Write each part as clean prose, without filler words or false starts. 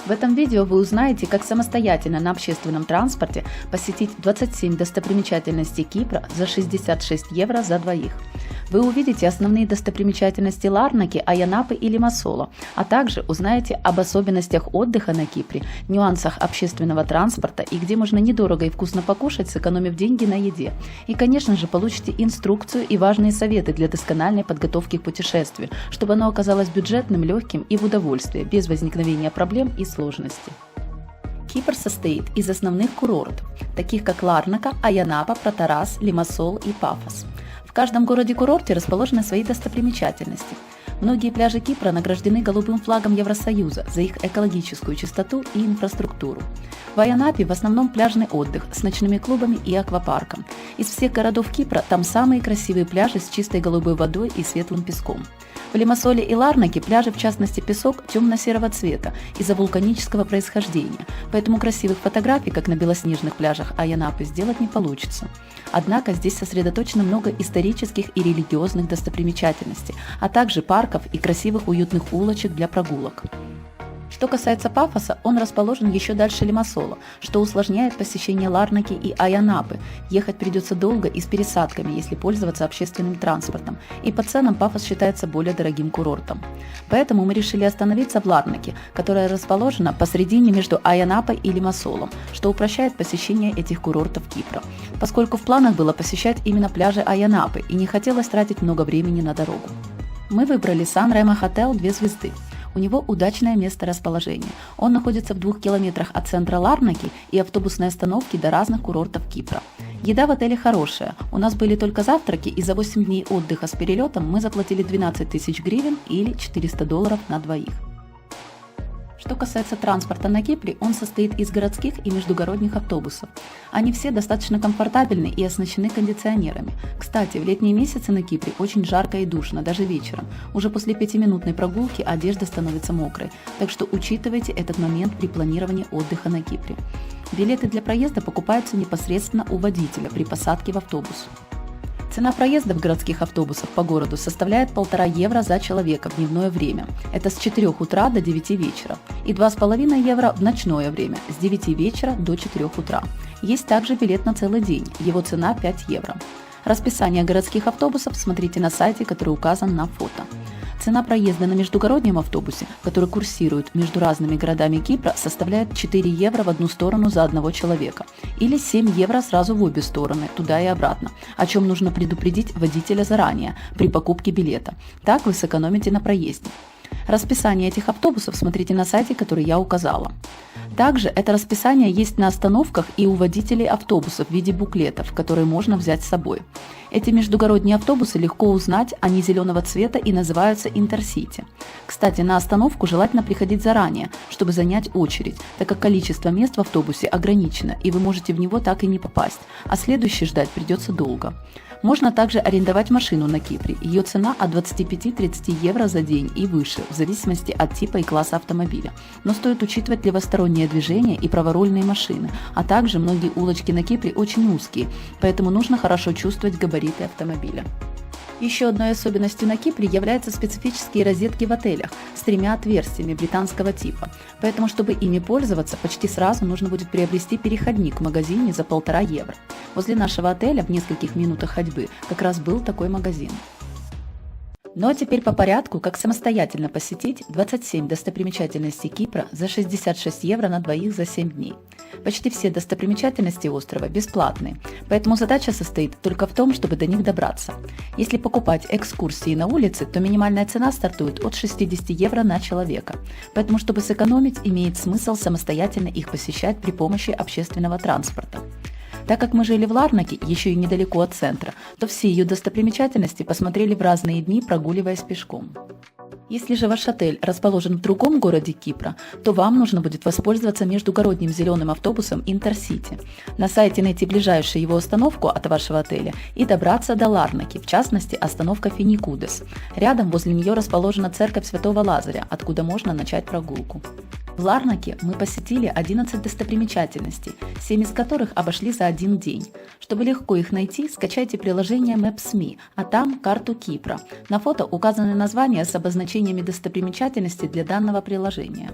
В этом видео вы узнаете, как самостоятельно на общественном транспорте посетить 27 достопримечательностей Кипра за 66 евро за двоих. Вы увидите основные достопримечательности Ларнаки, Айанапы и Лимассола, а также узнаете об особенностях отдыха на Кипре, нюансах общественного транспорта и где можно недорого и вкусно покушать, сэкономив деньги на еде. И, конечно же, получите инструкцию и важные советы для доскональной подготовки к путешествию, чтобы оно оказалось бюджетным, легким и в удовольствие, без возникновения проблем и сложностей. Кипр состоит из основных курортов, таких как Ларнака, Айанапа, Протарас, Лимассол и Пафос. В каждом городе-курорте расположены свои достопримечательности. Многие пляжи Кипра награждены голубым флагом Евросоюза за их экологическую чистоту и инфраструктуру. В Айанапе в основном пляжный отдых с ночными клубами и аквапарком. Из всех городов Кипра там самые красивые пляжи с чистой голубой водой и светлым песком. В Лимассоле и Ларнаке пляжи, в частности песок, темно-серого цвета из-за вулканического происхождения, поэтому красивых фотографий, как на белоснежных пляжах Айанапы, сделать не получится. Однако здесь сосредоточено много исторических и религиозных достопримечательностей, а также парков и красивых уютных улочек для прогулок. Что касается Пафоса, он расположен еще дальше Лимассола, что усложняет посещение Ларнаки и Айанапы. Ехать придется долго и с пересадками, если пользоваться общественным транспортом, и по ценам Пафос считается более дорогим курортом. Поэтому мы решили остановиться в Ларнаке, которая расположена посредине между Айанапой и Лимассолом, что упрощает посещение этих курортов Кипра, поскольку в планах было посещать именно пляжи Айанапы и не хотелось тратить много времени на дорогу. Мы выбрали Сан Ремо Хотел 2 звезды. У него удачное место расположения. Он находится в 2 километрах от центра Ларнаки и автобусной остановки до разных курортов Кипра. Еда в отеле хорошая. У нас были только завтраки, и за 8 дней отдыха с перелетом мы заплатили 12 тысяч гривен или $400 на двоих. Что касается транспорта на Кипре, он состоит из городских и междугородних автобусов. Они все достаточно комфортабельны и оснащены кондиционерами. Кстати, в летние месяцы на Кипре очень жарко и душно, даже вечером. Уже после 5-минутной прогулки одежда становится мокрой, так что учитывайте этот момент при планировании отдыха на Кипре. Билеты для проезда покупаются непосредственно у водителя при посадке в автобус. Цена проезда в городских автобусах по городу составляет 1,5 евро за человека в дневное время, это с 4 утра до 9 вечера, и 2,5 евро в ночное время, с 9 вечера до 4 утра. Есть также билет на целый день, его цена 5 евро. Расписание городских автобусов смотрите на сайте, который указан на фото. Цена проезда на междугороднем автобусе, который курсирует между разными городами Кипра, составляет 4 евро в одну сторону за одного человека или 7 евро сразу в обе стороны, туда и обратно, о чем нужно предупредить водителя заранее при покупке билета. Так вы сэкономите на проезде. Расписание этих автобусов смотрите на сайте, который я указала. Также это расписание есть на остановках и у водителей автобусов в виде буклетов, которые можно взять с собой. Эти междугородние автобусы легко узнать, они зеленого цвета и называются Интерсити. Кстати, на остановку желательно приходить заранее, чтобы занять очередь, так как количество мест в автобусе ограничено, и вы можете в него так и не попасть, а следующий ждать придется долго. Можно также арендовать машину на Кипре, ее цена от 25-30 евро за день и выше, в зависимости от типа и класса автомобиля. Но стоит учитывать левостороннее движение и праворульные машины, а также многие улочки на Кипре очень узкие, поэтому нужно хорошо чувствовать габариты автомобиля. Еще одной особенностью на Кипре являются специфические розетки в отелях с 3 отверстиями британского типа, поэтому, чтобы ими пользоваться, почти сразу нужно будет приобрести переходник в магазине за 1,5 евро. Возле нашего отеля в нескольких минутах ходьбы как раз был такой магазин. Ну а теперь по порядку, как самостоятельно посетить 27 достопримечательностей Кипра за 66 евро на двоих за 7 дней. Почти все достопримечательности острова бесплатные, поэтому задача состоит только в том, чтобы до них добраться. Если покупать экскурсии на улице, то минимальная цена стартует от 60 евро на человека, поэтому, чтобы сэкономить, имеет смысл самостоятельно их посещать при помощи общественного транспорта. Так как мы жили в Ларнаке, еще и недалеко от центра, то все ее достопримечательности посмотрели в разные дни, прогуливаясь пешком. Если же ваш отель расположен в другом городе Кипра, то вам нужно будет воспользоваться междугородним зеленым автобусом Интерсити. На сайте найти ближайшую его остановку от вашего отеля и добраться до Ларнаки, в частности остановка Финикудес. Рядом возле нее расположена церковь Святого Лазаря, откуда можно начать прогулку. В Ларнаке мы посетили 11 достопримечательностей, 7 из которых обошли за один день. Чтобы легко их найти, скачайте приложение Maps.me, а там карту Кипра. На фото указаны названия с обозначениями достопримечательностей для данного приложения.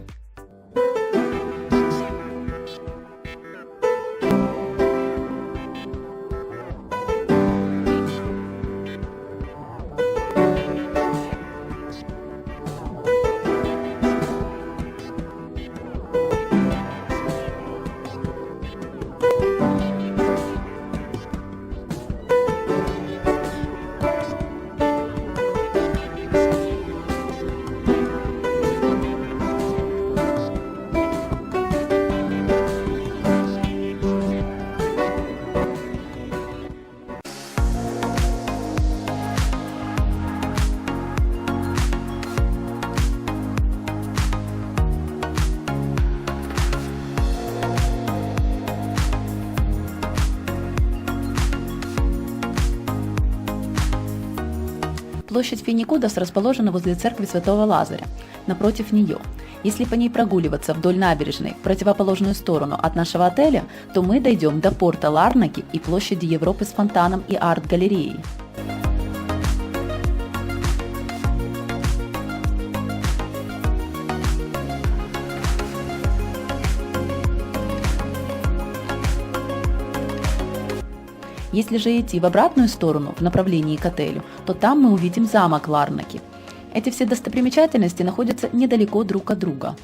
Площадь Финикудес расположена возле церкви Святого Лазаря, напротив нее. Если по ней прогуливаться вдоль набережной в противоположную сторону от нашего отеля, то мы дойдем до порта Ларнаки и площади Европы с фонтаном и арт-галереей. Если же идти в обратную сторону, в направлении к отелю, то там мы увидим замок Ларнаки. Эти все достопримечательности находятся недалеко друг от друга.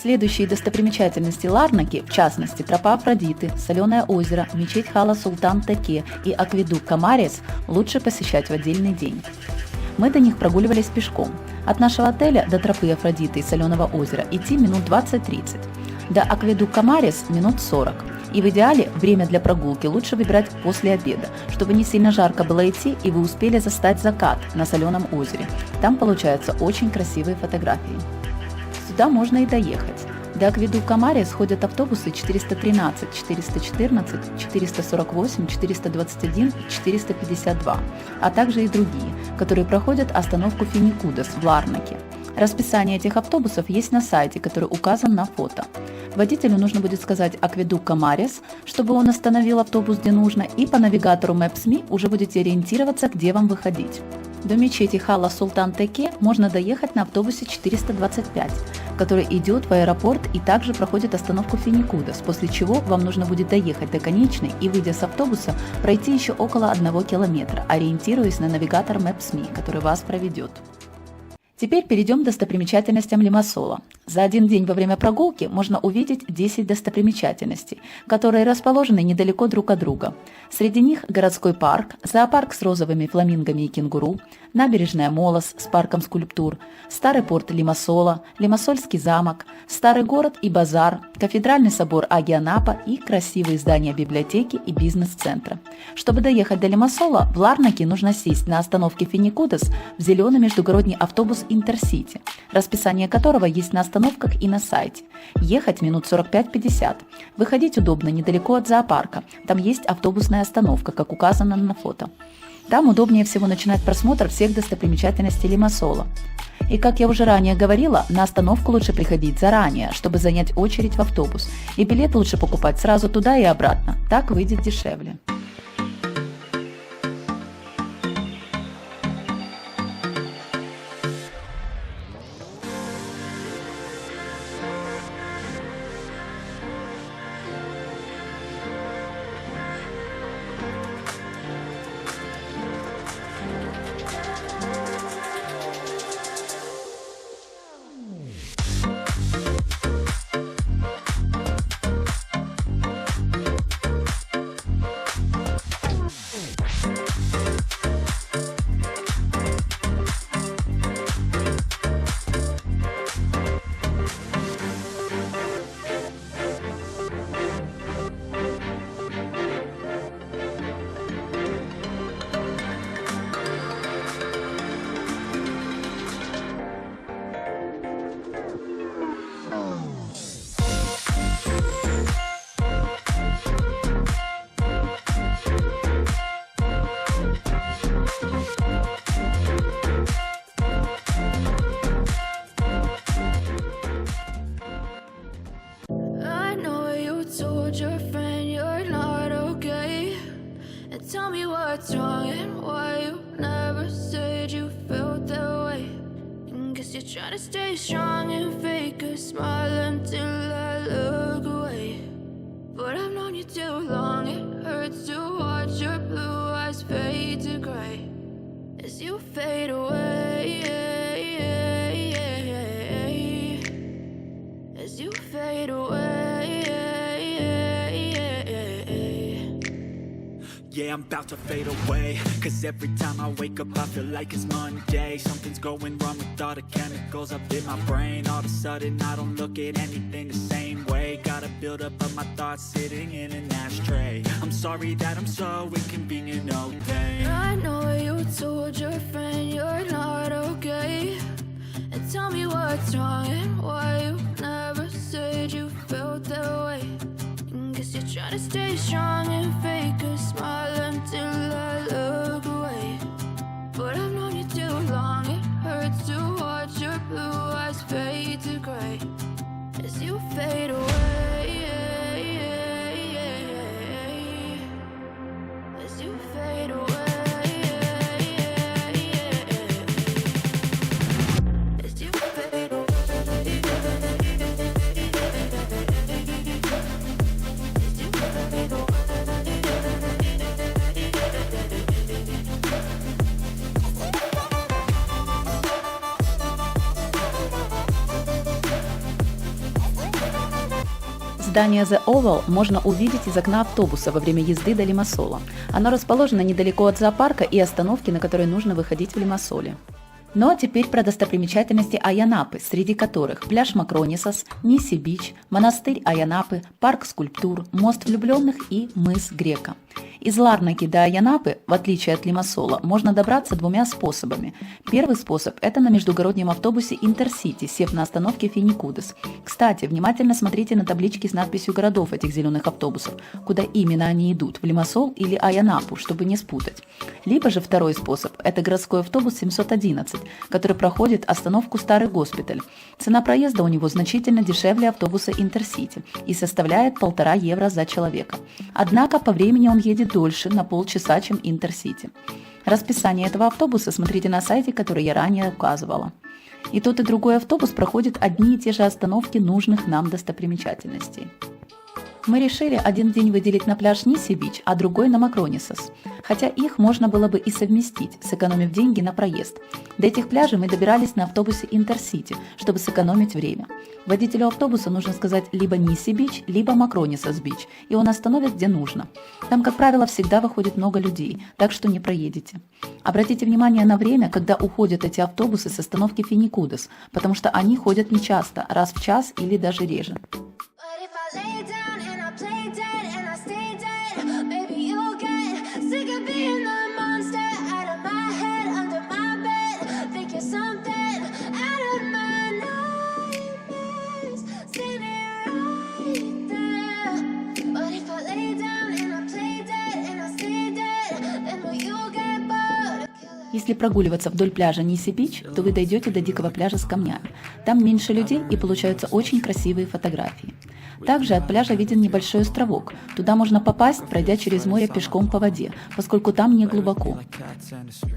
Следующие достопримечательности Ларнаки, в частности тропа Афродиты, Соленое озеро, мечеть Хала Султан Теке и акведук Камарес, лучше посещать в отдельный день. Мы до них прогуливались пешком. От нашего отеля до тропы Афродиты и Соленого озера идти минут 20-30. До акведук Камарес минут 40. И в идеале время для прогулки лучше выбирать после обеда, чтобы не сильно жарко было идти и вы успели застать закат на Соленом озере. Там получаются очень красивые фотографии. Сюда можно и доехать. До акведука Камарес ходят автобусы 413, 414, 448, 421 и 452, а также и другие, которые проходят остановку Финикудес в Ларнаке. Расписание этих автобусов есть на сайте, который указан на фото. Водителю нужно будет сказать акведук Камарес, чтобы он остановил автобус где нужно, и по навигатору Maps.me уже будете ориентироваться, где вам выходить. До мечети Хала Султан Теке можно доехать на автобусе 425, который идет в аэропорт и также проходит остановку Финикудес, после чего вам нужно будет доехать до конечной и, выйдя с автобуса, пройти еще около 1 километра, ориентируясь на навигатор Maps.me, который вас проведет. Теперь перейдем к достопримечательностям Лимассола. За один день во время прогулки можно увидеть 10 достопримечательностей, которые расположены недалеко друг от друга. Среди них городской парк, зоопарк с розовыми фламингами и кенгуру, набережная Молос с парком скульптур, старый порт Лимассола, Лимассольский замок, старый город и базар, кафедральный собор Аги-Анапа и красивые здания библиотеки и бизнес-центра. Чтобы доехать до Лимассола, в Ларнаке нужно сесть на остановке Финикудес в зеленый междугородний автобус Интерсити, расписание которого есть на остановках и на сайте. Ехать минут 45-50. Выходить удобно недалеко от зоопарка, там есть автобусная остановка, как указано на фото. Там удобнее всего начинать просмотр всех достопримечательностей Лимассола. И как я уже ранее говорила, на остановку лучше приходить заранее, чтобы занять очередь в автобус. И билет лучше покупать сразу туда и обратно, так выйдет дешевле. Told your friend you're not okay, and tell me what's wrong and why you never said you felt that way. And guess you're trying to stay strong and fake a smile until I look away. But I've known you too long, it hurts to watch your blue eyes fade to gray as you fade away, as you fade away. Yeah, I'm about to fade away, cause every time I wake up I feel like it's Monday. Something's going wrong with all the chemicals up in my brain. All of a sudden I don't look at anything the same way. Gotta build up of my thoughts sitting in an ashtray. I'm sorry that I'm so inconvenient, okay. I know you told your friend you're not okay, and tell me what's wrong and why you never said you felt that way. Guess you're trying to stay strong and fake a smile until I look away. But I've known you too long, it hurts to watch your blue eyes fade to gray as you fade away, as you fade away. Здание The Oval можно увидеть из окна автобуса во время езды до Лимассола. Оно расположено недалеко от зоопарка и остановки, на которые нужно выходить в Лимассоле. Ну а теперь про достопримечательности Айанапы, среди которых пляж Макронисос, Ниси-Бич, монастырь Айанапы, парк скульптур, мост влюбленных и мыс Грека. Из Ларнаки до Айанапы, в отличие от Лимассола, можно добраться двумя способами. Первый способ – это на междугороднем автобусе Интерсити, сев на остановке Финикудес. Кстати, внимательно смотрите на таблички с надписью городов этих зеленых автобусов, куда именно они идут, в Лимассол или Айанапу, чтобы не спутать. Либо же второй способ – это городской автобус 711, который проходит остановку Старый госпиталь. Цена проезда у него значительно дешевле автобуса Интерсити и составляет 1,5 евро за человека. Однако по времени он едет дольше на полчаса, чем Интерсити. Расписание этого автобуса смотрите на сайте, который я ранее указывала. И тот, и другой автобус проходит одни и те же остановки нужных нам достопримечательностей. Мы решили один день выделить на пляж Ниси-Бич, а другой на Макронисос. Хотя их можно было бы и совместить, сэкономив деньги на проезд. До этих пляжей мы добирались на автобусе Интерсити, чтобы сэкономить время. Водителю автобуса нужно сказать либо Ниси-Бич, либо Макронисас-Бич, и он остановит где нужно. Там, как правило, всегда выходит много людей, так что не проедете. Обратите внимание на время, когда уходят эти автобусы с остановки Финикудес, потому что они ходят нечасто, раз в час или даже реже. But if I lay down and I play dead and I stay dead, maybe you'll get sick of being the monster out of my head, under my bed. Think you're something out of my nightmares, standing right there. But if I lay down and I play dead and I stay dead, then will you get bored of killing? Если прогуливаться вдоль пляжа Ниси-Бич, то вы дойдете до дикого пляжа с камнями. Там меньше людей и получаются очень красивые фотографии. Также от пляжа виден небольшой островок. Туда можно попасть, пройдя через море пешком по воде, поскольку там не глубоко.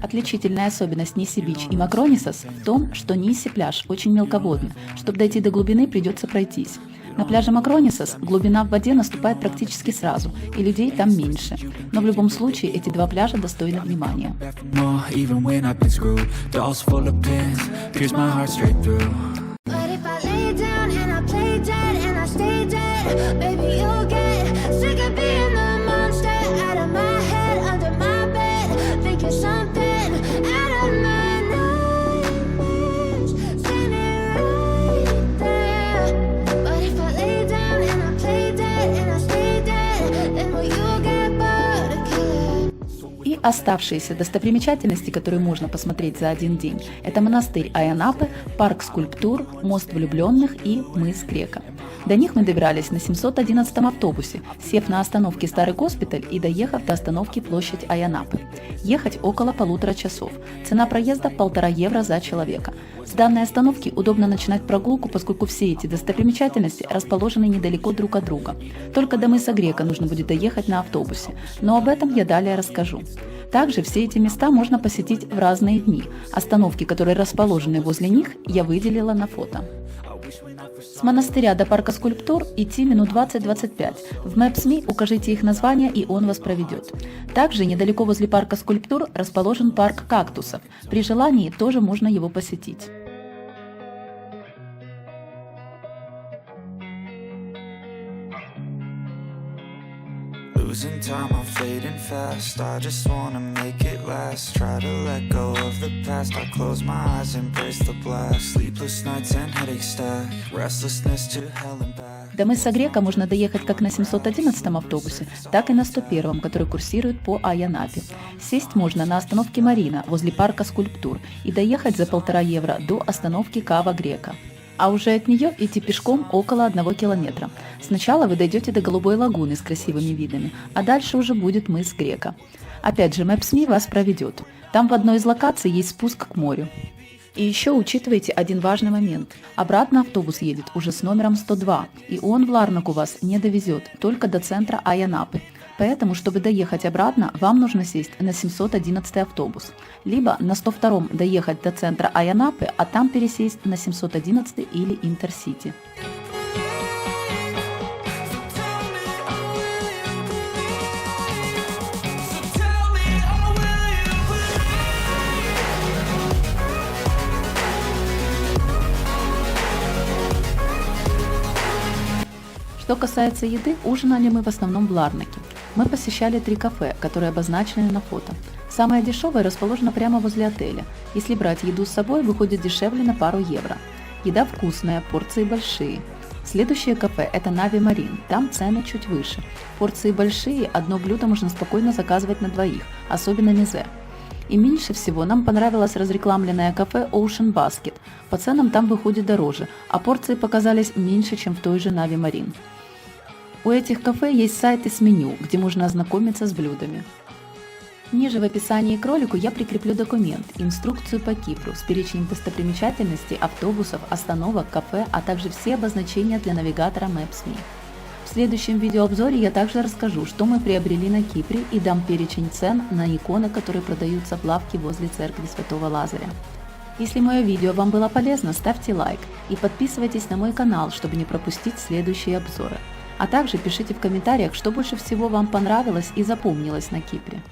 Отличительная особенность Ниси-Бич и Макронисас в том, что Ниси-пляж очень мелководный. Чтобы дойти до глубины, придется пройтись. На пляже Макронисас глубина в воде наступает практически сразу, и людей там меньше. Но в любом случае эти два пляжа достойны внимания. But if I lay down and I play dead and I stay dead, maybe you'll get sick of being the monster out of my head, under my bed. Think you're something out of my nightmares, standing right there. But if I lay down and I play dead and I stay dead, then will you get bored of killing? И оставшиеся достопримечательности, которые можно посмотреть за один день, это монастырь Айанапы, парк скульптур, мост влюбленных и мыс Грека. До них мы добирались на 711-м автобусе, сев на остановке Старый госпиталь и доехав до остановки площадь Айанапы. Ехать около 1,5 часов. Цена проезда 1,5 евро за человека. С данной остановки удобно начинать прогулку, поскольку все эти достопримечательности расположены недалеко друг от друга. Только до мыса Грека нужно будет доехать на автобусе, но об этом я далее расскажу. Также все эти места можно посетить в разные дни. Остановки, которые расположены возле них, я выделила на фото. С монастыря до парка скульптур идти минут 20-25. В Maps.me укажите их название, и он вас проведет. Также недалеко возле парка скульптур расположен парк кактусов. При желании тоже можно его посетить. Losing time, I'm fading fast. I just wanna make it last. Try to let go of the past. I close my eyes, embrace the blast. Sleepless nights and headaches stack. Restlessness to hell and back. До мыса Грека можно доехать как на 711-м автобусе, так и на 101-м, который курсирует по Айанапе. Сесть можно на остановке Марина возле парка скульптур и доехать за 1,5 евро до остановки Кава Грека. А уже от нее идти пешком около 1 километра. Сначала вы дойдете до Голубой лагуны с красивыми видами, а дальше уже будет мыс Грека. Опять же, Maps.me вас проведет. Там в одной из локаций есть спуск к морю. И еще учитывайте один важный момент. Обратно автобус едет уже с номером 102, и он в Ларнаку вас не довезет, только до центра Айанапы. Поэтому, чтобы доехать обратно, вам нужно сесть на 711 автобус, либо на 102 доехать до центра Айанапы, а там пересесть на 711 или Интерсити. Что касается еды, ужинали мы в основном в Ларнаке. Мы посещали 3 кафе, которые обозначены на фото. Самое дешевое расположено прямо возле отеля. Если брать еду с собой, выходит дешевле на пару евро. Еда вкусная, порции большие. Следующее кафе – это Нави Марин, там цены чуть выше. Порции большие, одно блюдо можно спокойно заказывать на двоих, особенно мизе. И меньше всего нам понравилось разрекламленное кафе Ocean Basket. По ценам там выходит дороже, а порции показались меньше, чем в той же Нави Марин. У этих кафе есть сайты с меню, где можно ознакомиться с блюдами. Ниже в описании к ролику я прикреплю документ, инструкцию по Кипру с перечнем достопримечательностей, автобусов, остановок, кафе, а также все обозначения для навигатора Maps.me. В следующем видеообзоре я также расскажу, что мы приобрели на Кипре, и дам перечень цен на иконы, которые продаются в лавке возле церкви Святого Лазаря. Если мое видео вам было полезно, ставьте лайк и подписывайтесь на мой канал, чтобы не пропустить следующие обзоры. А также пишите в комментариях, что больше всего вам понравилось и запомнилось на Кипре.